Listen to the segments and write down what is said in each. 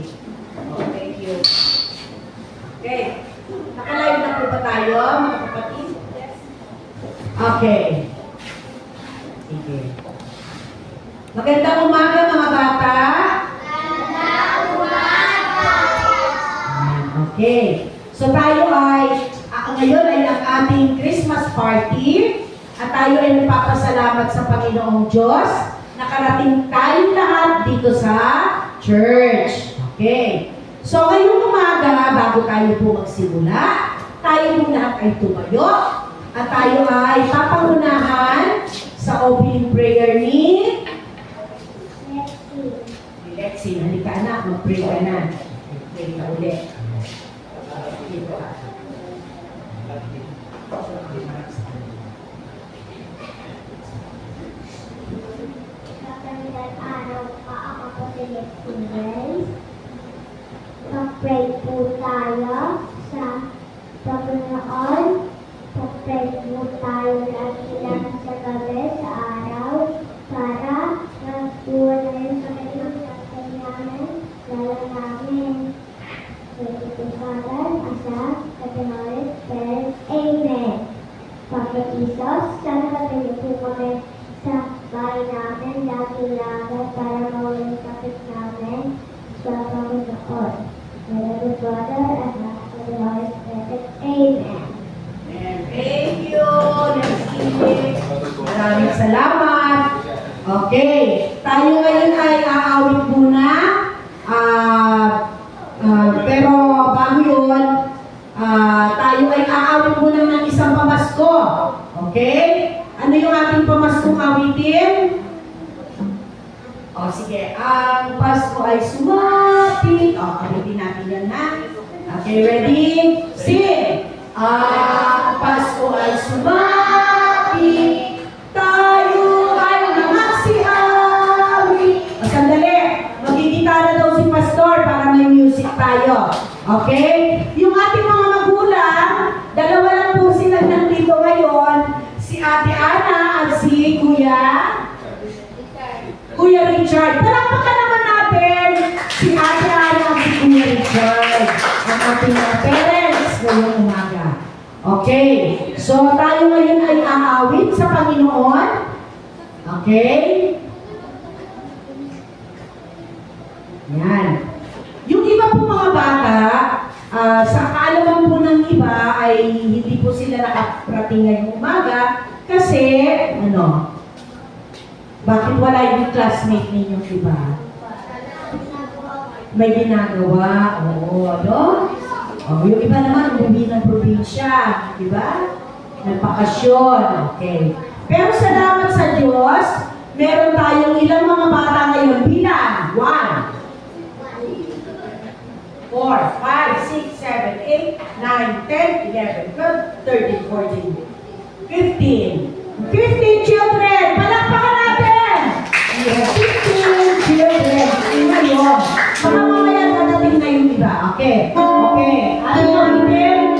sige. Oh, thank you. Okay. Nakalive na po ba tayo, mga kapatid? Yes. Okay. Sige. Magandang umaga, mga bata. Magandang umaga. Okay. So tayo ay, ngayon ay ang ating Christmas party. At tayo ay nagpapasalamat sa Panginoong Diyos. Nakarating tayong lahat dito sa church. Okay. So ngayong umaga, bago tayo po magsimula, tayo po lahat ay tumayo. At tayo ay papangunahan sa opening prayer ni Lexi. Halika anak, mag-pray ka na. Pray ka ulit. Dito ka. Magandang araw pa ako po si Lexi Grace. Mag-pray po tayo sa Panginoon. Mag-pray po tayo lang sa gabi, sa araw, para magpuwa na rin sa kanyang namin, lalo namin. Pwede po Father, Asak, Katinoris, Pérez, Amen. Pagkat Isos, sana katayo po kami sa bahay namin, lagi-lagi para mawalong kapit namin sa Panginoon. Pwede po Father, Asak, Katinoris, Pérez, Amen. Thank you, Lexi. Maraming salamat. Okay. Tayo ngayon ay aawit muna. Pero bago yun, tayo ay aawit muna ng isang pamasko. Okay? Ano yung ating pamaskong awitin? O sige, ang Pasko ay sumapit. O, awitin natin yan ha. Okay, ready? Sing! Ang Pasko ay sumapit, tayo ay namasihawi. O, sandali. Magigitara daw si Pastor para may music tayo. Okay? Yung ating mga magulang, dalawa lang po sila nandito ngayon. Si Ate Ana at si Kuya Richard. Palakpakan naman natin si Ate Ana at si Kuya Richard. Ang ating mga parents ngayong umaga. Okay? So, tayo ngayon ay aawit sa Panginoon. Okay? Yan. Yung iba po mga bata, sa kaalaman po ng iba ay hindi po sila nakaparating ngayong umaga kasi, bakit wala yung classmate ninyong iba? May ginagawa. Oo, ano? Yung iba naman, umuwi ng probinsya. Diba? Nagpakasyon. Okay. Pero salamat sa Diyos, meron tayong ilang mga bata ngayon bilang 1, 4, 5, 6, 7, 8, 9, 10, 11, 12, 13, 14, 15. 15 children! Palakpakan natin! We have 15 children. Ngayon, mga mamaya nadating na yung iba. Okay. Okay. Ano yung itin?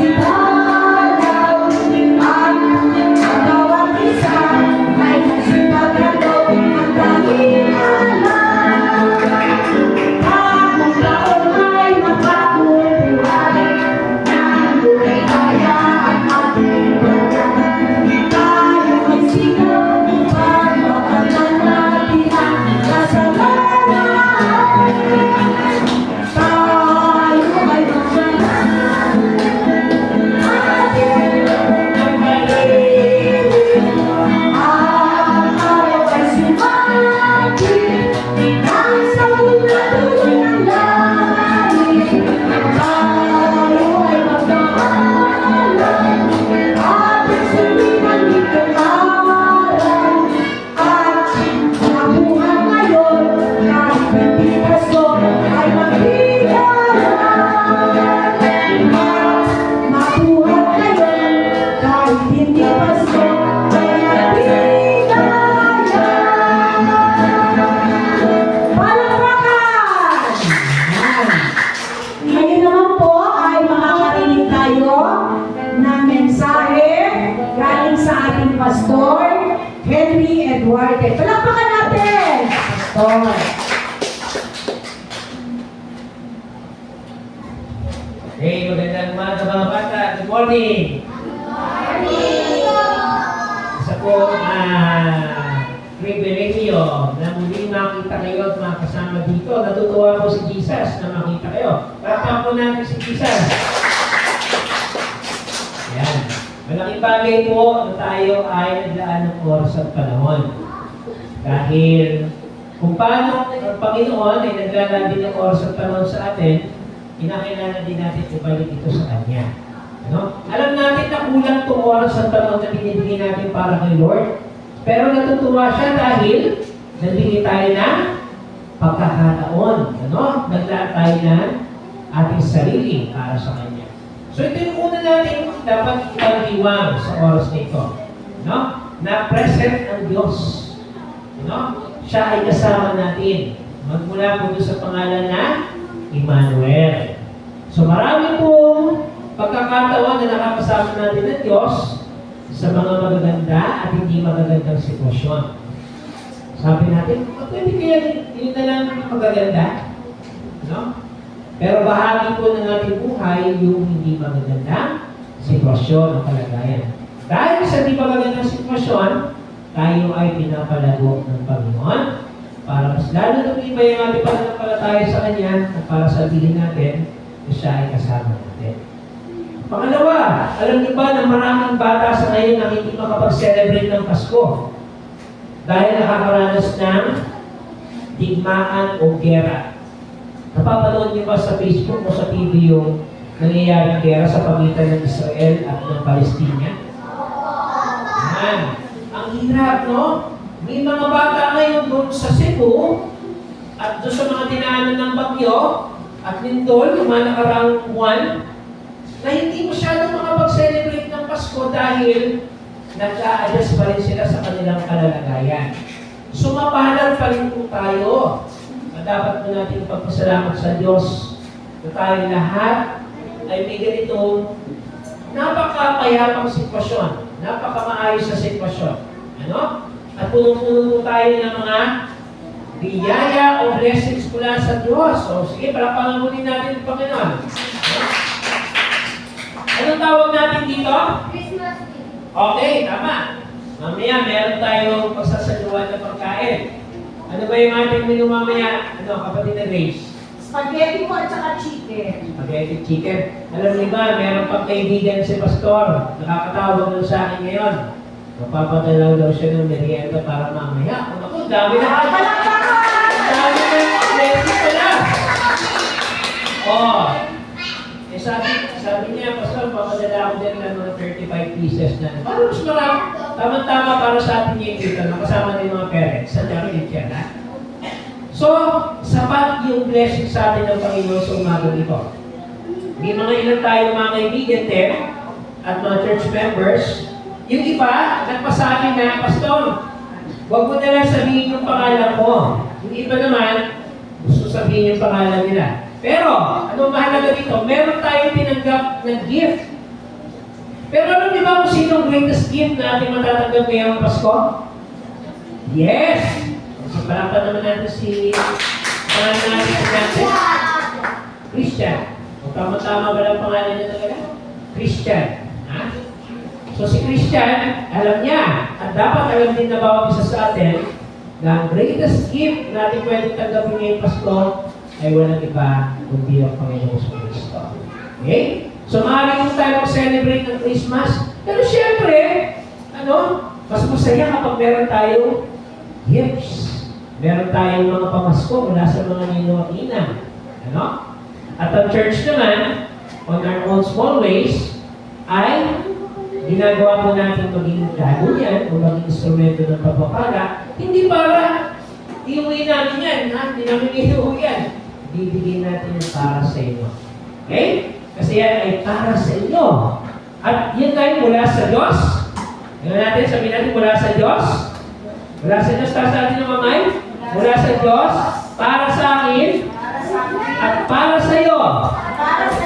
Si pastor. Hey, magandang umaga mga bata. Good morning. Isa po pribilegyo na muli makita kayo at makasama dito. Natutuwa po si Jesus na makita kayo. Papa po natin si Jesus. Yan. Malaking bagay po na tayo ay naglaan ng oras at panahon. Dahil kung paano ang Panginoon ay naglaan din ng oras at panahon sa atin, kinakailangan din natin ibalik ito sa Kanya. Ano? Alam natin na kulang itong oras at panahon na binibigay natin para kay Lord. Pero natutuwa siya dahil nagbigay tayo ng pagkakataon. Ano? Naglaan tayo ng ating sarili para sa Kanya. So ito yung una natin dapat ipag-iwang sa oras na ito. No? Na present ang Diyos. No? Siya ay kasama natin. Magmula po sa pangalan na Emmanuel. So marami pong pagkakataon na nakakasama natin ng Diyos sa mga magaganda at hindi magagandang sitwasyon. Sabi natin, pwede kaya yun na lang magaganda? No? Pero bahagi po ng ating buhay yung hindi magagandang sitwasyon o kalagayan. Dahil sa hindi magagandang sitwasyon, tayo ay pinapalago ng Panginoon para mas lalo tumibay ang ating pananampalataya sa Kanya at para sabihin natin na siya ay kasama natin. Pangalawa, alam niyo ba na maraming bata sa ngayon na hindi makapag-celebrate ng Pasko dahil nakakaranas ng digmaan o gera. Napapanood niyo ba sa Facebook o sa TV yung nangyayaring gera sa pagitan ng Israel at ng Palestina? Yan. Ang hirap, no? May mga bata ngayon doon sa Cebu at doon sa mga dinaanan ng bagyo at lindol, yung mga nakaraang buwan, na hindi masyadong makapag-celebrate ng Pasko dahil nag-a-adjust pa rin sila sa kanilang kalalagayan. Sumapalan pa rin po tayo. Dapat po natin ipagpasalamat sa Diyos na tayo lahat ay may ganitong napakapayapang sitwasyon, napakamaayos na sitwasyon. Ano? At punong-puno po tayo ng mga biyaya o blessings mula sa Diyos. So, sige, palapangan muli natin ang Panginoon. Anong tawag natin dito? Christmas Eve. Okay, tama. Mamaya, meron tayong pagsasaluhan na pagkain. Ano ba yung ating menu mamaya? Ano, kapatid na Grace? Spaghetti po at saka chicken. Spaghetti chicken. Alam niyo ba, meron pang kaibigan si Pastor. Nakakatawag nun sa akin ngayon. Magpapadalaw daw siya ng merienda para mamaya. Kung ako, dami na. Dami na. Blessing ko na. Oh. Eh sabi niya, Pastor, papadala ko din ng mga 35 pieces na. Parang mas marami. Tama-tama para sa atin yung dito. Nakasama din mga parents. Sa dami yan, ha? So, sapat yung blessing sa atin ng Panginoon sa umagang ito. May mga ilan tayo mga kaibigan din at mga church members. Yung iba, nagpasabi na, Pastor, huwag mo na lang sabihin yung pangalan ko. Yung iba naman, gusto sabihin yung pangalan nila. Pero, ano mahalaga dito? Meron tayong tinanggap ng gift. Pero alam niyo ba kung sino ang greatest gift na ating matatanggap ngayong Pasko? Yes! So, palakpan naman natin si pangalan natin. Christian. O tama-tama ba lang pangalan niya talaga? Christian. Ha? So si Christian, alam niya, at dapat alam din na bawat isa sa atin, na ang greatest gift na ating pwedeng tanggapin ngayong Pasko ay walang iba kundi ang Panginoon sa Kristo. Okay? So maaaring kung tayo mag-celebrate ng Christmas, pero syempre, mas masaya kapag meron tayong gifts. Meron tayong mga pamasko mula sa mga ninong at ina. At ang church naman, on our own small ways, ay ginagawa po natin maging daluyan o maging instrumento ng pagpapala, hindi para iuwi namin yan, ha? Hindi namin iuwi yan. Bibigyan natin yung para sa inyo. Okay? Kasi yan ay para sa inyo. At yun tayo mula sa Diyos. Tingnan natin, sabihin natin mula sa Diyos. Mula sa Diyos, taas natin yung mamay. Mula sa Diyos, para sa akin, at para sa iyo.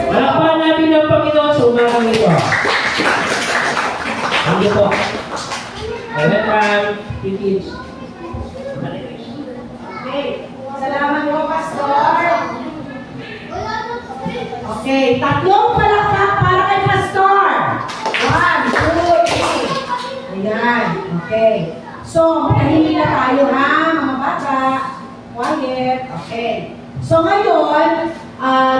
Palakpakan natin ang Panginoon sa umagang ito. Thank you po. Welcome, kids. Okay. Okay, tatlong palakpak para kay Pastor. 1, 2, 3. Ayan, okay. So, matahimik na tayo ha, mga bata. Quiet. Okay. So ngayon,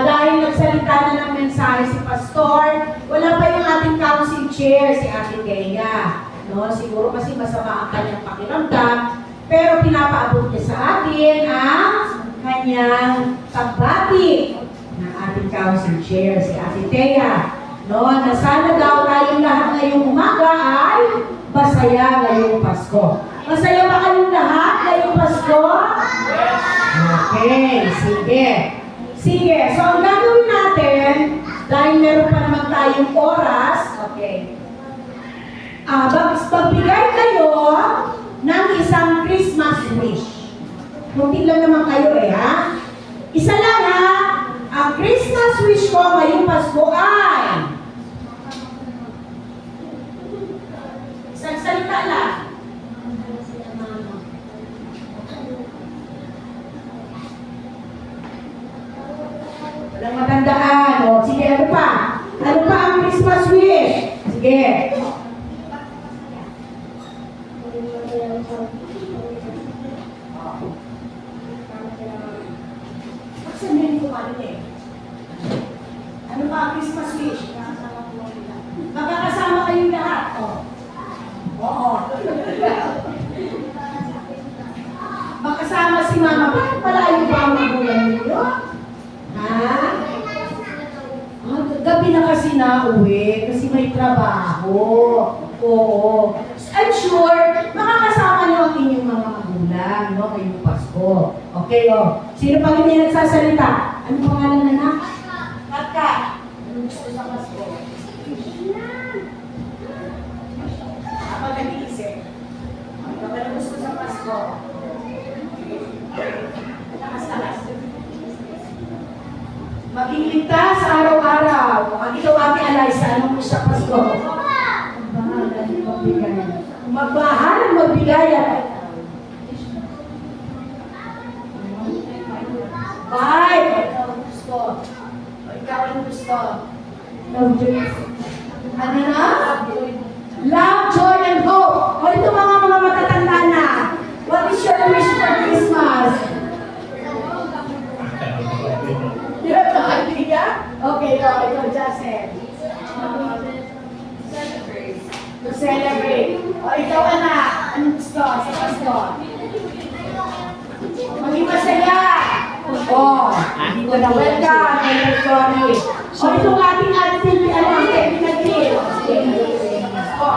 dahil nagsalita na ng mensahe si Pastor, wala pa yung ating council chair, si Ate Thea. No? Siguro kasi masama ang kanyang pakiramdam, pero pinapaabot niya sa atin ang kanyang pagbati ng ating council chair, si Ate Thea. No? Na sana daw tayong lahat ngayong umaga ay masaya ngayong Pasko. Masaya ba kayong lahat ngayong Pasko? Okay, sige. Sige, so ang gagawin natin, dahil meron pa naman tayong oras, okay, magbigay kayo ng isang Christmas wish. Muntik lang naman kayo ha? Isa lang ha, ang Christmas wish ko ngayong Pasko ay isang salita lang. Walang matandaan. O, sige, ano pa? Ano pa ang Christmas wish? Sige. Sabihin ko ano eh. Ano pa ang Christmas wish? Magkakasama kayong lahat. O. Oo. Makasama si Mama. Bakit palayo ba ang magulang ninyo? Ha? Gabi na kasi nauwi kasi may trabaho. Oo. I'm sure, makakasama niyo ang inyong mga magulang, no? Ngayong Pasko. Okay, o. Sino pa hindi nagsasalita? Ano pangalan na na? Katka. Anong gusto sa Pasko? Kapag nag-iisip. Kapag anong gusto sa Pasko? Takas-takas. Maging ligtas sa araw-araw. Ang ikaw Ate Eliza, anong gusto sa Pasko? Magmahal, magbigay. Bye! Ikaw ang gusto. Ikaw ang gusto. Love, joy. Ano na? Love, joy, and hope. O ito mga matatanda na. What is your wish for Christmas? You have no idea? Okay, ito, Jacen. To celebrate. O, ikaw anak, anong gusto sa Pasko? Maging masaya. O, dito na welcome, Elder Johnny. O, itong ating ating pinag-il. O.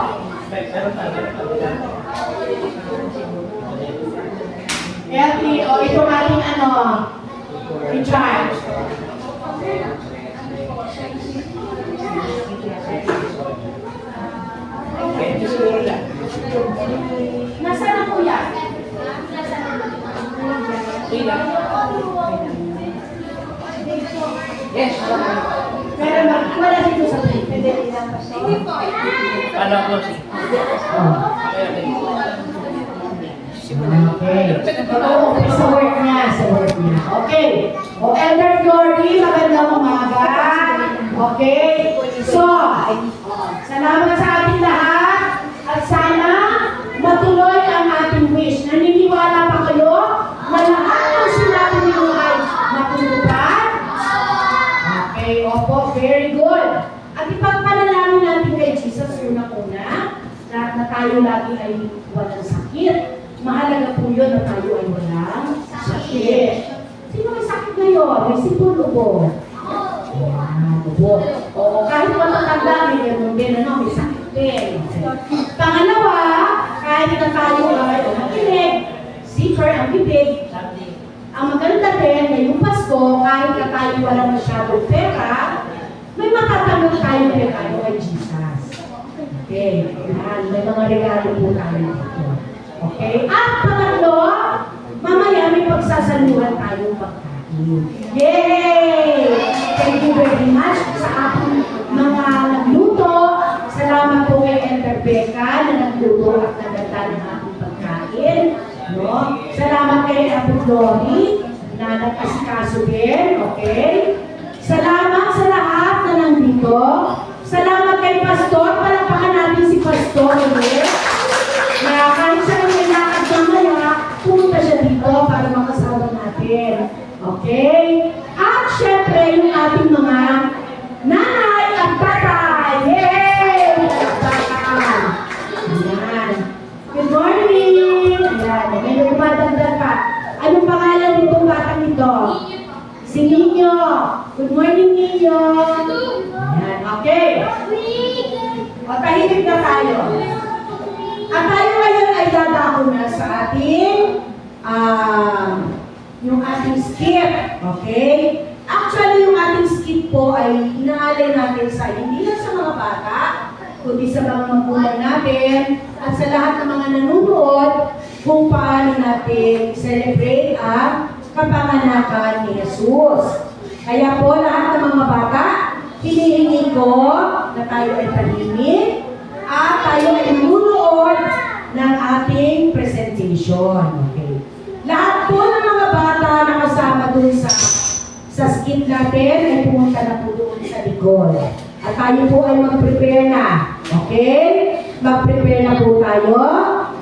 Elty, o, itong ating in charge. Nasaan ang kuya? Yes. Pero wala dito sa plate. Pwede ilang kasi. Paano po si? Okay. Okay, sa work niya. Okay. O, Elder Glory, magandang umaga. Okay. So, salamat sa ating lahat. At sana matuloy ang ating wish. Naniniwala pa kayo na lahat ng sinabi niyo ay matutupad? Okay, opo, very good. At ipagpanalangin natin kay Jesus unang-una na tayo lagi ay walang sakit. Mahalaga po yun na tayo ay walang sakit. Sino may sakit ngayon? May sipulubo. Oo, kahit matatanda, may gano'n din, may sakit din. Pangalawa, kahit na tayo ay makinig, zipper ang bibig. Ang maganda din, ngayong Pasko, kahit na tayo walang masyadong pera, may matatanong tayo kay Jesus. Okay, may mga regalo po tayo dito. Okay, at pangatlo, mamaya may pagsasaluhan tayong pagkain. Yay! Thank you very much sa ating mga nagluto. Salamat po kay Enter Becca na nagluto at naganda ng ating pagkain. No? Salamat kay Apo Glory na nag-asikaso din. Okay? Salamat sa Salamat kay Pastor. Palakpakan natin si Pastor ulit. Na kahit siya may lakad mamaya, pumunta siya dito para makasama natin. Okay? At syempre, yung ating mga nanay at tatay. Yay! Palakpakan. Ayan. Good morning! Ayan. May dumadagdag pa. Anong pangalan nitong batang ito? Si Ninyo. Good morning, Ninyo. Ayan. Okay. O, tahimik na tayo. At tayo ngayon ay dadako na sa ating yung ating skit. Okay? Actually, yung ating skit po ay inaalay natin sa hindi lang sa mga bata, kundi sa mga magulang natin at sa lahat ng mga nanonood kung paano natin celebrate ang kapanganakan ni Jesus. Kaya po, lahat ng mga bata, hinihingi ko na tayo ay tahimik at tayo ay manunood ng ating presentation. Okay. Lahat po ng mga bata na kasama dun sa skit natin ay pumunta na po doon sa likod. At tayo po ay mag-prepare na. Okay? Mag-prepare na po tayo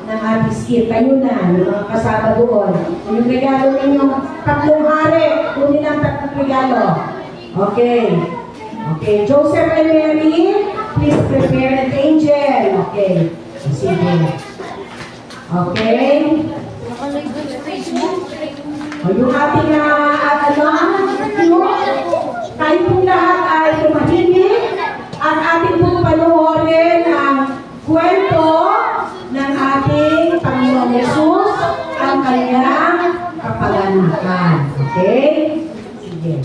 ng ating skit. Tayo na, yung mga kasama doon. Yung regalo ninyo, 3 hari. Kunin ang 3 regalo. Okay. Okay. Joseph and Mary, please prepare an angel. Okay. Sige. Okay. O, yung ating tayo pong lahat ay tumahimik at ating pong panoorin ang kwento ng ating Panginoon Jesus ang kanyang kapanganakan. Okay? Sige.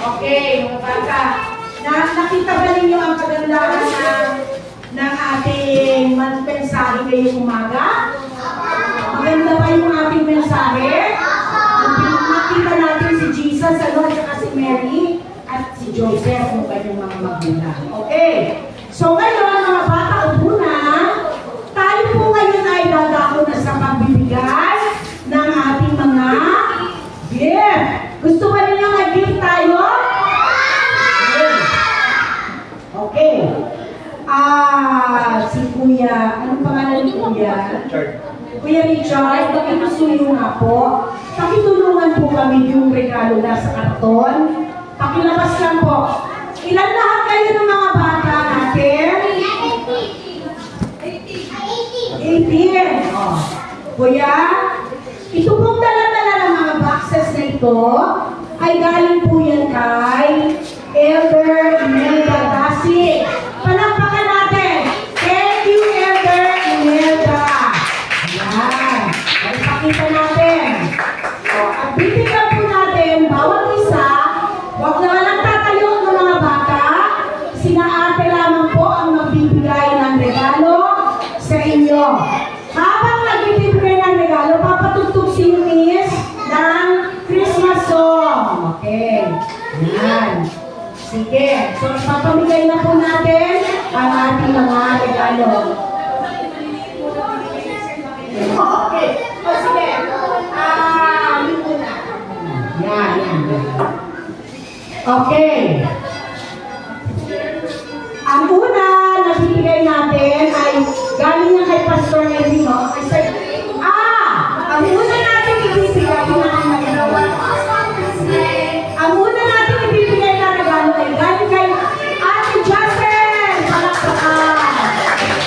Okay, mga bata. Nakita ba ninyo ang kagandahan ng ating mensahe ngayong umaga? Maganda ba yung ating mensahe? Nakita natin si Jesus, at saka si Mary, at si Joseph, yung kanyang mga magulang. Okay. So ngayon, mga bata, upo na. Tayo po ngayon ay dadako na sa pagbibigay ng ating mga gift. Gusto ba ninyo mag-gift tayo? Okay. Si Kuya, anong pangalan ni Kuya? Kuya Richard, pakisuyo nga po. Pakitulungan po kami yung regalo na sa karton. Pakilabas lang po. Ilan lahat kayo ng mga bata natin? 18. Oh. Kuya, ito pong dala-dala ng mga boxes na ito ay galing po yan kay Elder Imelda Dasi. Palakpakan natin. Thank you, Elder Imelda. Yan. Pakita natin. At bibigyan po natin bawat isa. Huwag naman ang tatayo ng mga bata. Sina ate lamang po ang magbibigay ng regalo sa inyo. Habang nagbibigay ng regalo, papatugtog si Miss ng Christmas song. Okay. Yan. Sige. So, ipapamigay na po natin ang ating mga regalo. Okay. O, sige. Yun muna. Yan, yan. Okay. Ang una na bibigay natin ay galing na kay Pastor Edino. Ang una natin ibibigay ang una natin ibibigay na regalo ay galing kay Ate Justin. Palakpakan.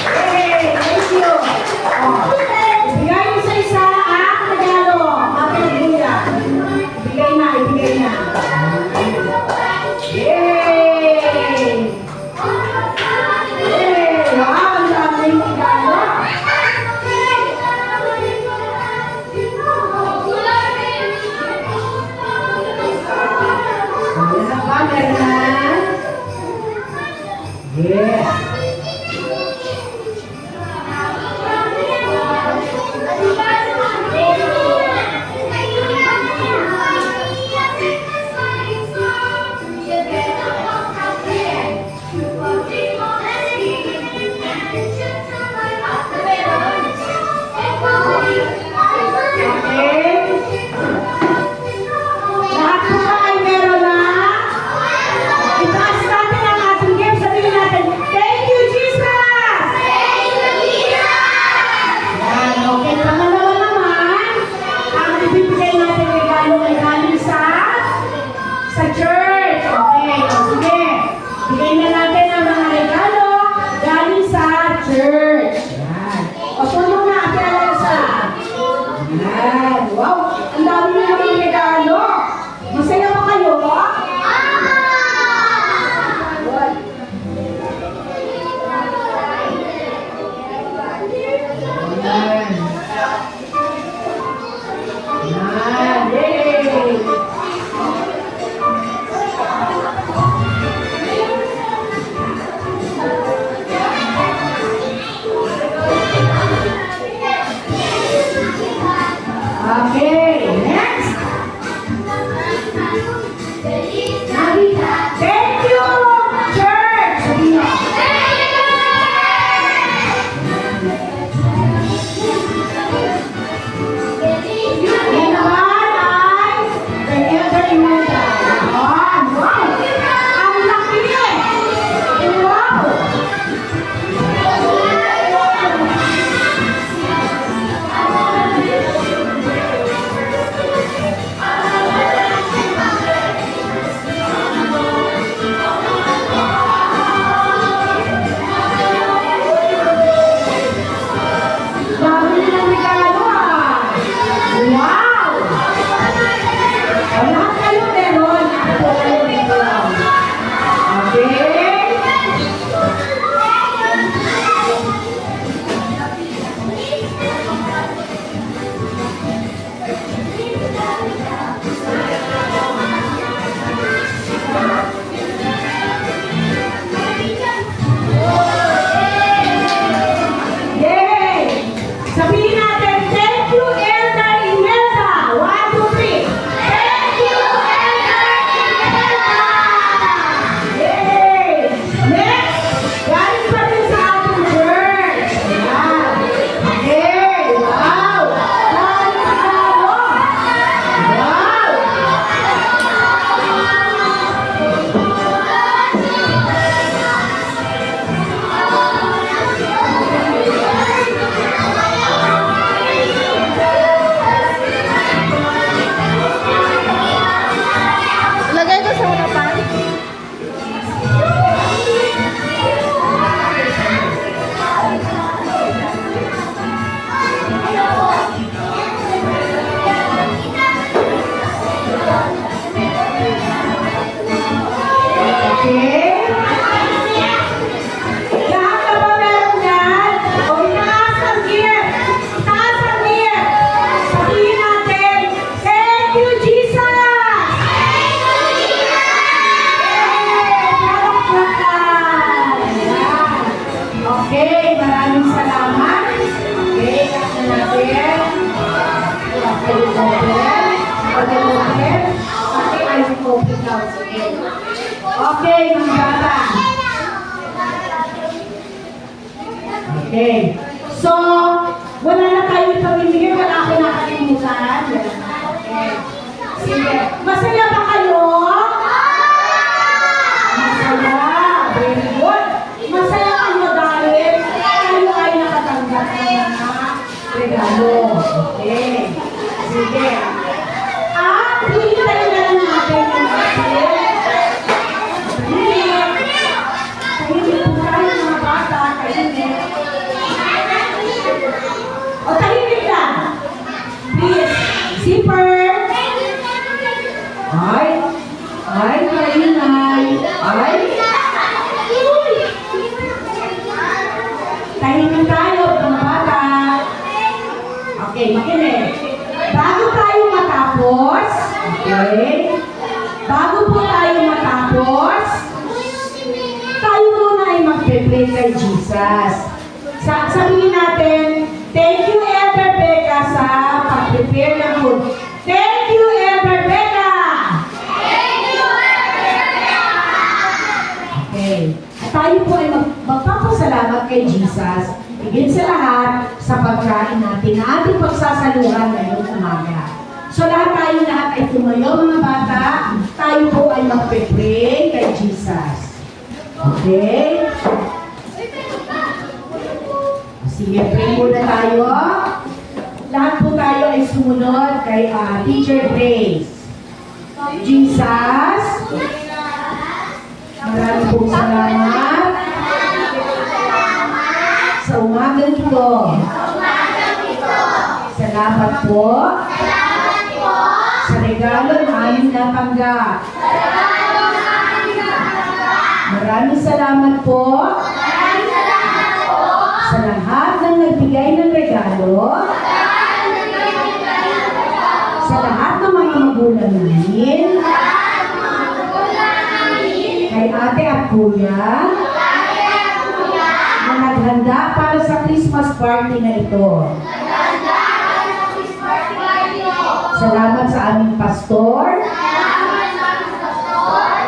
Hey, thank you. Ibigay mo sa isa ang regalo. Ate Kuya. Ibigay na. Yay! Wow, ang daming regalo. Meron ba? Meron na? Yes. Lahat po ba ay meron na? Itaas natin ang ating gift. Sabihin natin, thank you, Jesus! Yan, okay. Pangalawa naman, ang ibibigay natin regalo ay galing sa church. Okay, o sige. Bigay na natin ang mga regalo galing sa church. Yan. O tulong na, Ate Alyssa. Yan. Wow, ang dami na naman regalo. Masaya ba kayo? Yan. Yan. Yay! Okay, next. Thank you, church. Yan naman ay kay Elder Imelda. Wow! Ang laki! Wow! Dami nilang regalo ah! Wow! Lahat kayo meron. Okay. So, wala na tayong pamimigay. Wala ako nakalimutan. Okay. Sige. Masaya ba kayo? Masaya. Very good. Masaya kayo dahil kayo ay nakatanggap ng mga regalo. Okay. Sige. Hintayin na lang natin yung ating tahimik po tayo mga bata. Tahimik. O tahimik lang. Please. Zipper. Ay, kainay. Ay. Tahimik tayo, mga bata. Okay, makinig. Bago tayo matapos, okay? Bago po tayo matapos, tayo muna ay magpe-pray kay Jesus. Sabihin natin, thank you, Elder Becca, sa pag-prepare ng food. Thank you, Elder Becca! Okay. At tayo po ay magpapasalamat kay Jesus. Higit sa lahat, sa pagkain natin na ating pagsasaluhan ngayong umaga. So lahat ay tumayo mga bata, tayo po ay magpe-pray kay Jesus. Okay? Sige, pray muna tayo. Lahat po tayo ay sumunod kay Teacher Grace. Jesus, maraming pong salamat sa umagang ito. Salamat po sa regalo na aming natanggap. Maraming salamat po sa lahat ng nagbigay ng regalo, sa lahat ng mga magulang namin, kay ate at kuya, na naghanda para sa Christmas party na ito. Salamat sa aming pastor.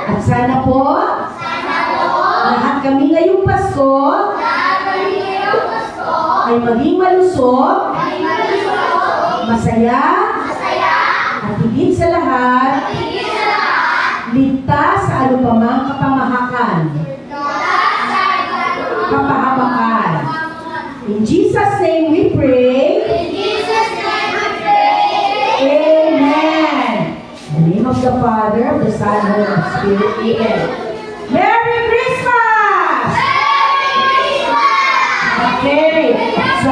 At sana po, lahat kami ngayong Pasko ay maging malusog, masaya, at higit sa lahat, ligtas sa anumang kapamahakan, kapahabakan. In Jesus' name we pray. Amen. In the name of the Father, of the Son, and of the Spirit. Amen. Merry Christmas! Okay. So,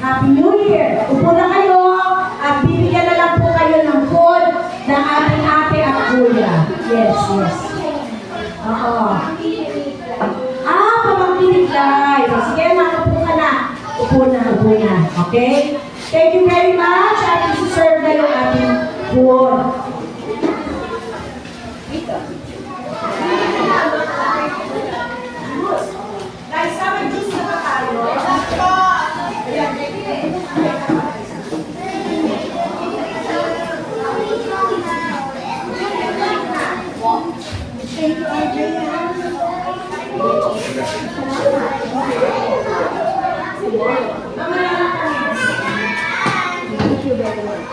Happy New Year. Upo na kayo at bibigyan na lang po kayo ng food ng ating ate at kuya. Yes. Oo. Pamangkiniglay. Sige, nakaupo ka na. Upo na. Okay? Thank you very much. At isi-serve na yung ating food. Guys, sama juice na ba tayo? Thank you, Adrian. Thank you very much.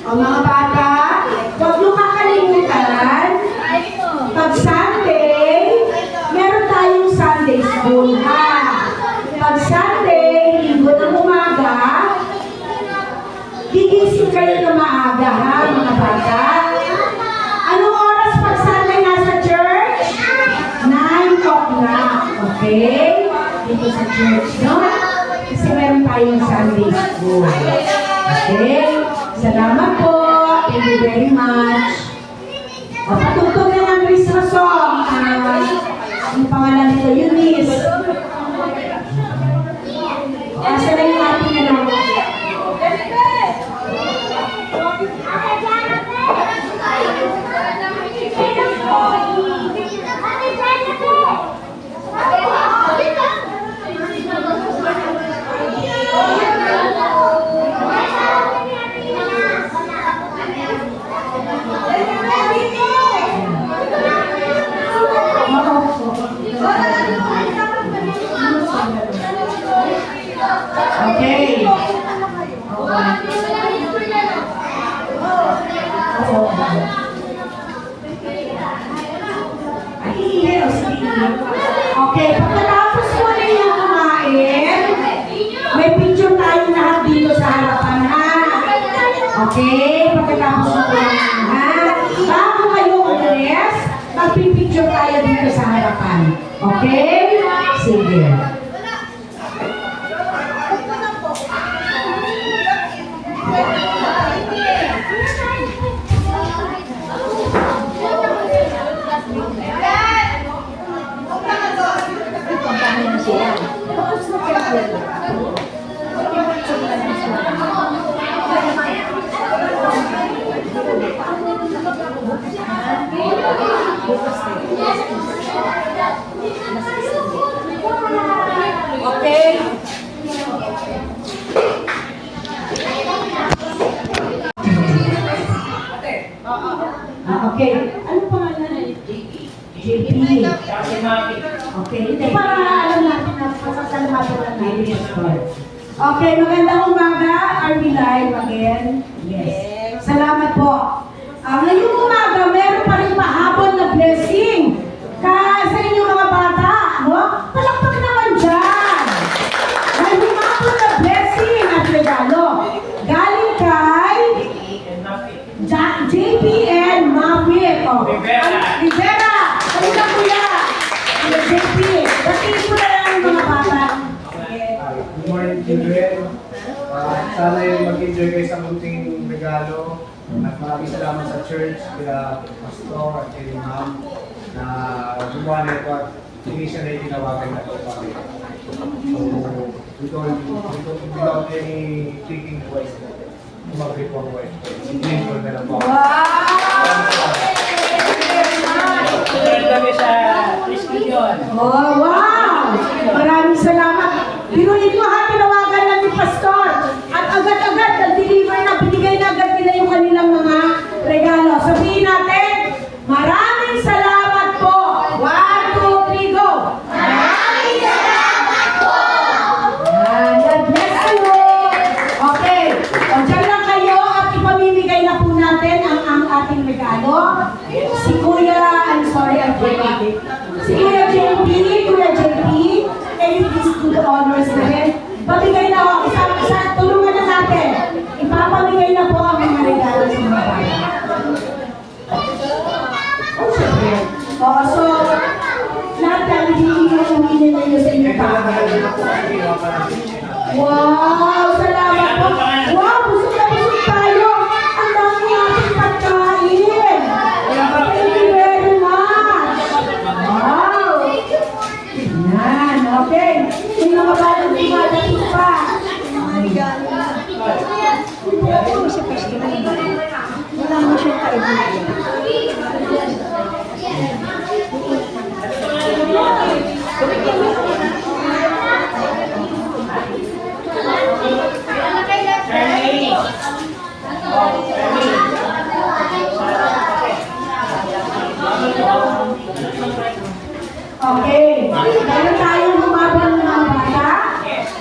O mga bata, huwag nyo kakalimutan, pag Sunday, meron tayong Sunday school, ha? Pag Sunday, linggo ng umaga, gigising kayo na maaga, ha, mga bata? Anong oras pag Sunday nasa church? 9 o'clock, okay? Dito sa church, no? Kasi meron tayong Sunday school. Okay? Salamat po. Thank you very much. O, patugtog na ng Christmas song. Ang pangalan nito, Eunice. Asa na yung ating anak? Okay? Okay. Ano pangalan? JP. Kasi mami. Okay, hindi. Para alam natin na pasasalamatan lang natin yung store. Okay, magandang umaga. Are we live again? Yes. Salamat po. Ngayong umaga, meron pa rin mahabol na blessing sa inyong mga bata. No? Palakpak naman dyan. May humabol na blessing at regalo. Galing kay JPN Mapit. Rivera. Halika kuya. Kuya JP. Batiin ko na lang yung mga bata. Good morning, children. Sana yung mag-enjoy kayo sa munting regalo. At maraming salamat sa church, kila pastor at kay ma'am na gumawa na ito at hindi siya na itinawagan na ito pa rin. So, without any thinking twice, mag-report ko. Simple na lang po. Wow! Sunod kami sa Prescription. Oh, wow! Maraming salamat. Biruin mo ha, tinawagan lang ni Pastor. At agad-agad, nag-deliver na, binigay na agad nila yung kanilang mga regalo. Sabihin natin, maraming salamat po. 1, 2, 3, go! Maraming salamat po! Yan, God bless you. Okay, o dyan lang kayo at ipamimigay na po natin ang ating regalo. Si Kuya, I'm sorry, I'm sorry. Si Kuya JP, can you please do the honors na rin? Pamigay na ako, tulungan na natin. Ipapamigay na po ang mga regalo sa mga bata. Oh, syempre. Oo, so, lahat yan, hindi na nyo sa inyo pa. Wow, salamat po. Wow, busog na busog tayo. Ang dami natin pagkain. Thank you very much. Wow. Yan, okay. Yung mga batang dumadating pa. Wala mo siyang kaibigan. Charlie. Okay. Meron tayong humabang ng mga bata.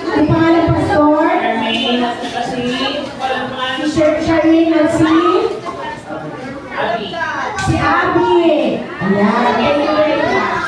Ang pangalan Pastor. Charmaine at kasi walang mga Si Charlene at si Abi. Abby. Ayan. Thank you very much.